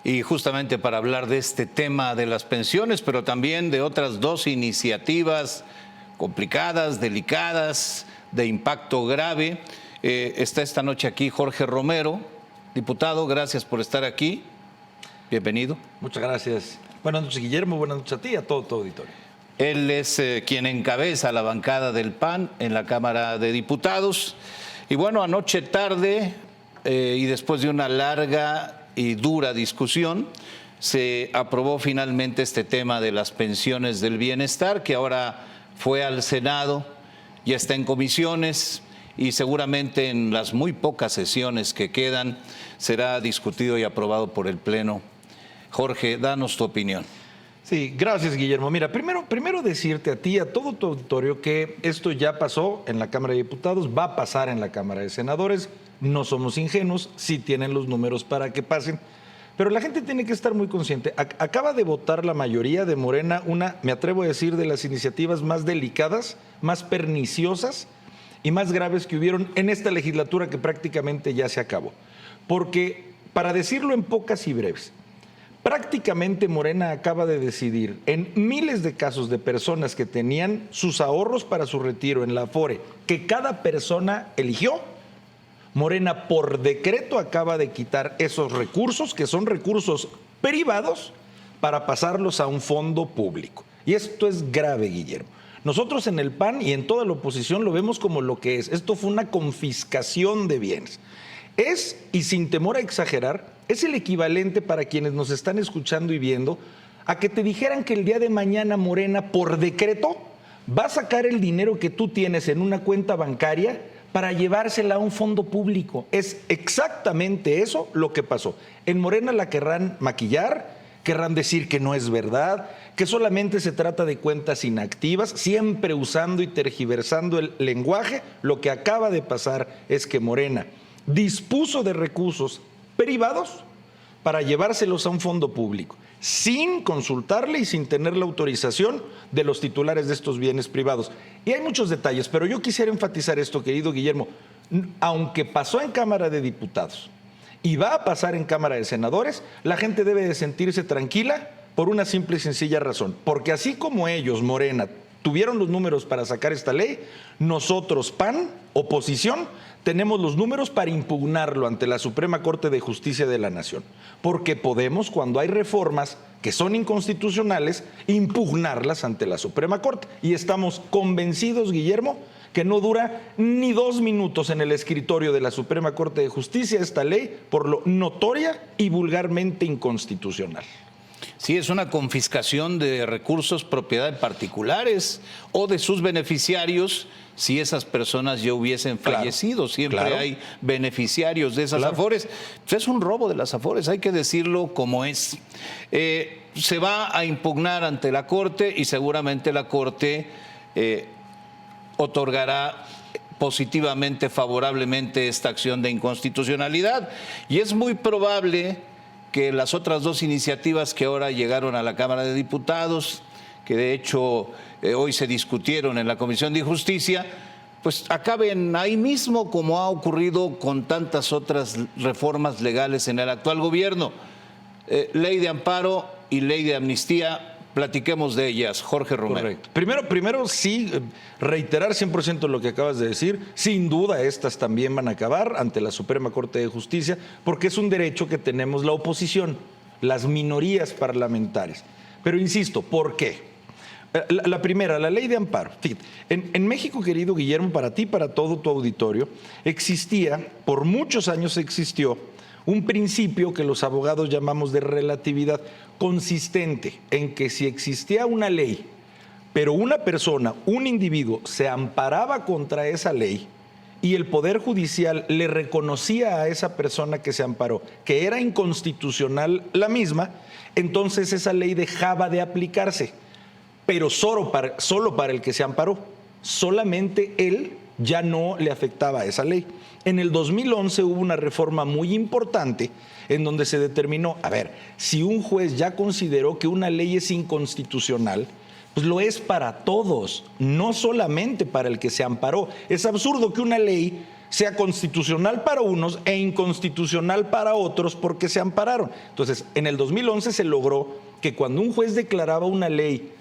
y justamente para hablar de este tema de las pensiones, pero también de otras dos iniciativas complicadas, delicadas, de impacto grave. Está esta noche aquí Jorge Romero, diputado, gracias por estar aquí. Bienvenido. Muchas gracias. Buenas noches, Guillermo. Buenas noches a ti y a todo tu auditorio. Él es quien encabeza la bancada del PAN en la Cámara de Diputados. Y bueno, anoche tarde y después de una larga y dura discusión, se aprobó finalmente este tema de las pensiones del bienestar, que ahora fue al Senado, ya está en comisiones y seguramente en las muy pocas sesiones que quedan será discutido y aprobado por el Pleno. Jorge, danos tu opinión. Sí, gracias, Guillermo. Mira, primero decirte a ti y a todo tu auditorio que esto ya pasó en la Cámara de Diputados, va a pasar en la Cámara de Senadores. No somos ingenuos, sí tienen los números para que pasen. Pero la gente tiene que estar muy consciente. Acaba de votar la mayoría de Morena una, me atrevo a decir, de las iniciativas más delicadas, más perniciosas y más graves que hubieron en esta legislatura que prácticamente ya se acabó. Porque, para decirlo en pocas y breves, prácticamente Morena acaba de decidir en miles de casos de personas que tenían sus ahorros para su retiro en la Afore, que cada persona eligió. Morena por decreto acaba de quitar esos recursos, que son recursos privados, para pasarlos a un fondo público. Y esto es grave, Guillermo. Nosotros en el PAN y en toda la oposición lo vemos como lo que es. Esto fue una confiscación de bienes. Es, y sin temor a exagerar, es el equivalente para quienes nos están escuchando y viendo a que te dijeran que el día de mañana Morena, por decreto, va a sacar el dinero que tú tienes en una cuenta bancaria para llevársela a un fondo público. Es exactamente eso lo que pasó. En Morena la querrán maquillar, querrán decir que no es verdad, que solamente se trata de cuentas inactivas, siempre usando y tergiversando el lenguaje. Lo que acaba de pasar es que Morena dispuso de recursos privados para llevárselos a un fondo público, sin consultarle y sin tener la autorización de los titulares de estos bienes privados. Y hay muchos detalles, pero yo quisiera enfatizar esto, querido Guillermo. Aunque pasó en Cámara de Diputados y va a pasar en Cámara de Senadores, la gente debe de sentirse tranquila por una simple y sencilla razón. Porque así como ellos, Morena, tuvieron los números para sacar esta ley, nosotros, PAN, oposición, tenemos los números para impugnarlo ante la Suprema Corte de Justicia de la Nación. Porque podemos, cuando hay reformas que son inconstitucionales, impugnarlas ante la Suprema Corte. Y estamos convencidos, Guillermo, que no dura ni 2 minutos en el escritorio de la Suprema Corte de Justicia esta ley por lo notoria y vulgarmente inconstitucional. Sí, es una confiscación de recursos propiedad de particulares o de sus beneficiarios si esas personas ya hubiesen fallecido. Siempre hay beneficiarios de esas Afores. Pues es un robo de las Afores, hay que decirlo como es. Se va a impugnar ante la Corte y seguramente la Corte otorgará positivamente, favorablemente esta acción de inconstitucionalidad. Y es muy probable que las otras dos iniciativas que ahora llegaron a la Cámara de Diputados, que de hecho hoy se discutieron en la Comisión de Justicia, pues acaben ahí mismo, como ha ocurrido con tantas otras reformas legales en el actual gobierno. Ley de amparo y ley de amnistía, platiquemos de ellas. Jorge Romero. Correcto. Primero sí, reiterar 100% lo que acabas de decir. Sin duda estas también van a acabar ante la Suprema Corte de Justicia, porque es un derecho que tenemos la oposición, las minorías parlamentarias. Pero insisto, ¿por qué? La primera, la ley de amparo. Fíjate, en México, querido Guillermo, para ti, para todo tu auditorio, existía, por muchos años existió, un principio que los abogados llamamos de relatividad, consistente en que si existía una ley, pero una persona, un individuo, se amparaba contra esa ley y el Poder Judicial le reconocía a esa persona que se amparó que era inconstitucional la misma, entonces esa ley dejaba de aplicarse, pero solo para el que se amparó. Solamente él ya no le afectaba a esa ley. En el 2011 hubo una reforma muy importante en donde se determinó, a ver, si un juez ya consideró que una ley es inconstitucional, pues lo es para todos, no solamente para el que se amparó. Es absurdo que una ley sea constitucional para unos e inconstitucional para otros porque se ampararon. Entonces, en el 2011 se logró que cuando un juez declaraba una ley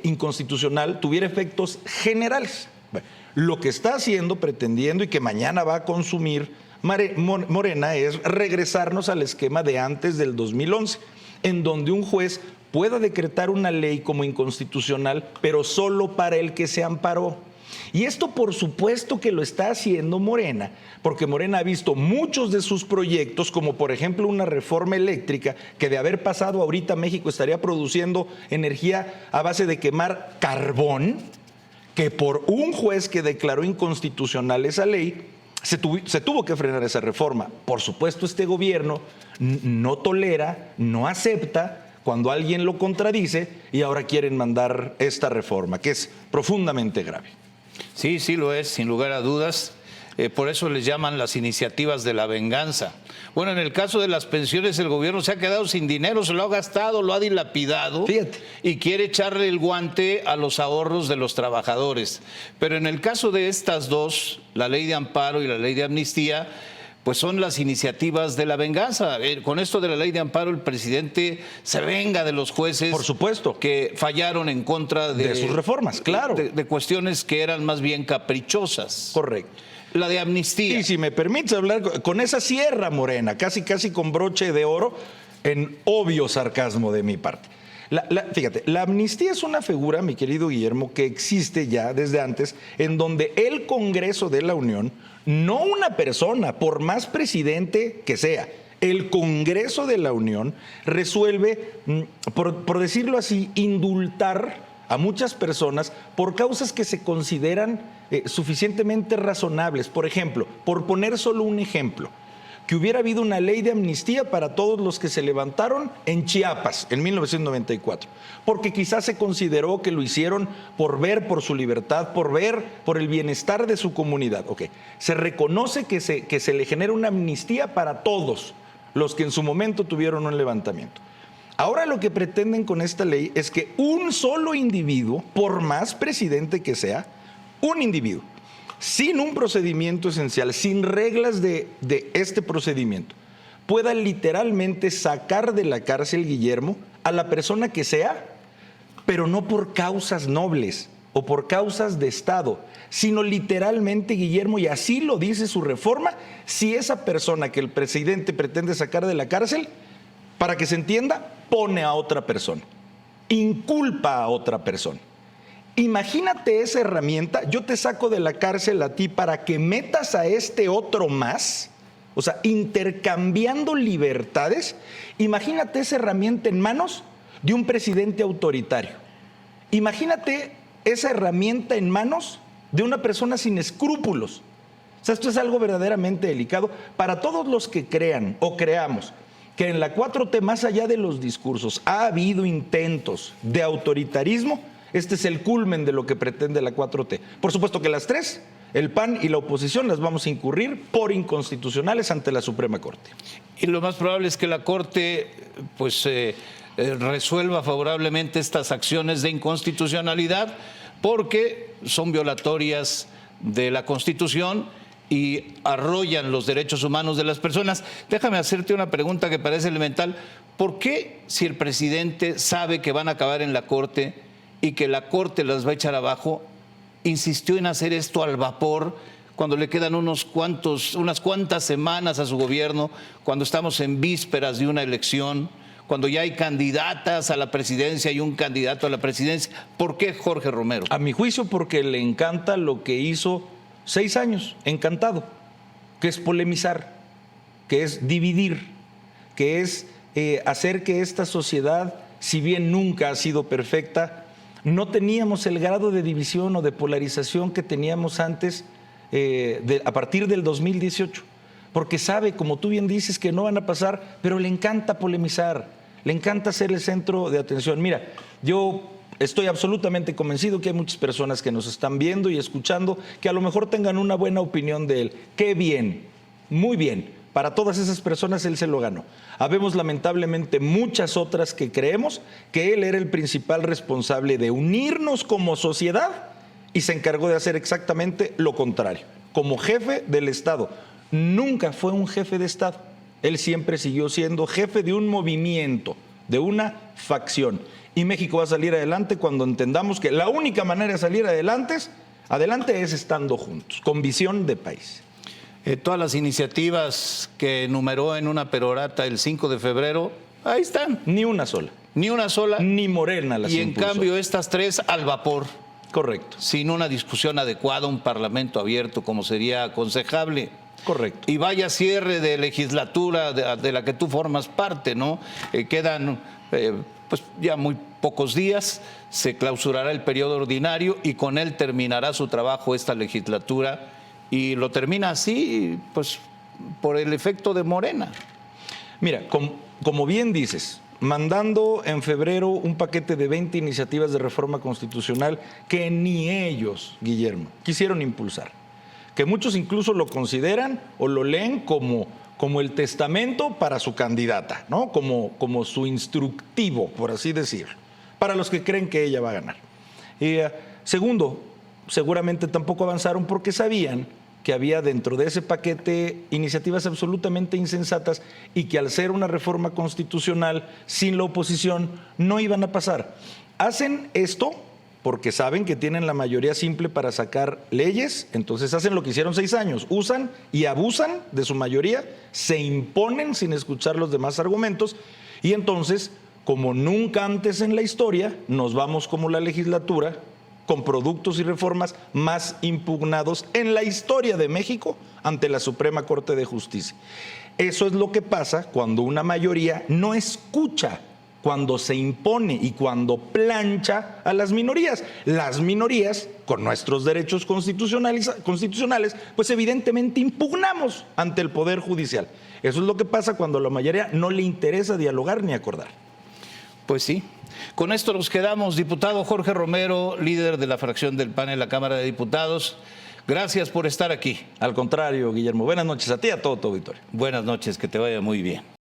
inconstitucional tuviera efectos generales. Bueno, lo que está haciendo, pretendiendo y que mañana va a consumir Morena es regresarnos al esquema de antes del 2011, en donde un juez pueda decretar una ley como inconstitucional, pero solo para el que se amparó. Y esto por supuesto que lo está haciendo Morena, porque Morena ha visto muchos de sus proyectos, como por ejemplo una reforma eléctrica, que de haber pasado ahorita México estaría produciendo energía a base de quemar carbón, que por un juez que declaró inconstitucional esa ley, se tuvo que frenar esa reforma. Por supuesto, este gobierno no tolera, no acepta cuando alguien lo contradice y ahora quieren mandar esta reforma, que es profundamente grave. Sí, sí lo es, sin lugar a dudas. Por eso les llaman las iniciativas de la venganza. Bueno, en el caso de las pensiones, el gobierno se ha quedado sin dinero, se lo ha gastado, lo ha dilapidado. Fíjate. Y quiere echarle el guante a los ahorros de los trabajadores. Pero en el caso de estas dos, la ley de amparo y la ley de amnistía, pues son las iniciativas de la venganza. Con esto de la ley de amparo, el presidente se venga de los jueces, por supuesto, que fallaron en contra de sus reformas, claro. De cuestiones que eran más bien caprichosas. Correcto. La de amnistía. Y si me permites hablar con esa sierra Morena, casi con broche de oro, en obvio sarcasmo de mi parte. Fíjate, la amnistía es una figura, mi querido Guillermo, que existe ya desde antes, en donde el Congreso de la Unión, no una persona, por más presidente que sea, el Congreso de la Unión resuelve, por decirlo así, indultar a muchas personas por causas que se consideran suficientemente razonables. Por ejemplo, por poner solo un ejemplo, que hubiera habido una ley de amnistía para todos los que se levantaron en Chiapas en 1994, porque quizás se consideró que lo hicieron por ver por su libertad, por ver por el bienestar de su comunidad. Okay. Se reconoce que se le genera una amnistía para todos los que en su momento tuvieron un levantamiento. Ahora lo que pretenden con esta ley es que un solo individuo, por más presidente que sea, un individuo, sin un procedimiento esencial, sin reglas de este procedimiento, pueda literalmente sacar de la cárcel, Guillermo, a la persona que sea, pero no por causas nobles o por causas de Estado, sino literalmente, Guillermo, y así lo dice su reforma, si esa persona que el presidente pretende sacar de la cárcel, para que se entienda, pone a otra persona, inculpa a otra persona. Imagínate esa herramienta, yo te saco de la cárcel a ti para que metas a este otro más, o sea, intercambiando libertades. Imagínate esa herramienta en manos de un presidente autoritario. Imagínate esa herramienta en manos de una persona sin escrúpulos. O sea, esto es algo verdaderamente delicado para todos los que crean o creamos que en la 4T, más allá de los discursos, ha habido intentos de autoritarismo. Este es el culmen de lo que pretende la 4T. Por supuesto que las tres, el PAN y la oposición, las vamos a incurrir por inconstitucionales ante la Suprema Corte. Y lo más probable es que la Corte pues resuelva favorablemente estas acciones de inconstitucionalidad porque son violatorias de la Constitución y arrollan los derechos humanos de las personas. Déjame hacerte una pregunta que parece elemental. ¿Por qué, si el presidente sabe que van a acabar en la Corte y que la Corte las va a echar abajo, insistió en hacer esto al vapor cuando le quedan unas cuantas semanas a su gobierno, cuando estamos en vísperas de una elección, cuando ya hay candidatas a la presidencia y un candidato a la presidencia? ¿Por qué, Jorge Romero? A mi juicio, porque le encanta lo que hizo 6 años, encantado, que es polemizar, que es dividir, que es hacer que esta sociedad, si bien nunca ha sido perfecta, no teníamos el grado de división o de polarización que teníamos antes a partir del 2018, porque sabe, como tú bien dices, que no van a pasar, pero le encanta polemizar, le encanta ser el centro de atención. Mira, yo estoy absolutamente convencido que hay muchas personas que nos están viendo y escuchando que a lo mejor tengan una buena opinión de él. ¡Qué bien! Muy bien. Para todas esas personas él se lo ganó. Habemos lamentablemente muchas otras que creemos que él era el principal responsable de unirnos como sociedad y se encargó de hacer exactamente lo contrario. como jefe del Estado. Nunca fue un jefe de Estado. Él siempre siguió siendo jefe de un movimiento, de una facción. Y México va a salir adelante cuando entendamos que la única manera de salir adelante es estando juntos, con visión de país. Todas las iniciativas que enumeró en una perorata el 5 de febrero, ahí están. Ni una sola. Ni una sola. Ni Morena las Y en impulsó. cambio estas tres al vapor. Correcto. Sin una discusión adecuada, un parlamento abierto como sería aconsejable. Correcto. Y vaya cierre de legislatura de la que tú formas parte, ¿no? Quedan pues ya muy pocos días, se clausurará el periodo ordinario y con él terminará su trabajo esta legislatura y lo termina así, pues por el efecto de Morena. Mira, como bien dices, mandando en febrero un paquete de 20 iniciativas de reforma constitucional que ni ellos, Guillermo, quisieron impulsar. Que muchos incluso lo consideran o lo leen como el testamento para su candidata, ¿no? Como su instructivo, por así decirlo, para los que creen que ella va a ganar. Segundo, seguramente tampoco avanzaron porque sabían que había dentro de ese paquete iniciativas absolutamente insensatas y que al ser una reforma constitucional sin la oposición no iban a pasar. Hacen esto porque saben que tienen la mayoría simple para sacar leyes, entonces hacen lo que hicieron 6 años, usan y abusan de su mayoría, se imponen sin escuchar los demás argumentos y entonces, como nunca antes en la historia, nos vamos como la legislatura con productos y reformas más impugnados en la historia de México ante la Suprema Corte de Justicia. Eso es lo que pasa cuando una mayoría no escucha, cuando se impone y cuando plancha a las minorías. Las minorías, con nuestros derechos constitucionales, pues evidentemente impugnamos ante el Poder Judicial. Eso es lo que pasa cuando a la mayoría no le interesa dialogar ni acordar. Pues sí. Con esto nos quedamos. Diputado Jorge Romero, líder de la fracción del PAN en la Cámara de Diputados, gracias por estar aquí. Al contrario, Guillermo, buenas noches a ti y a todo tu auditorio. Buenas noches, que te vaya muy bien.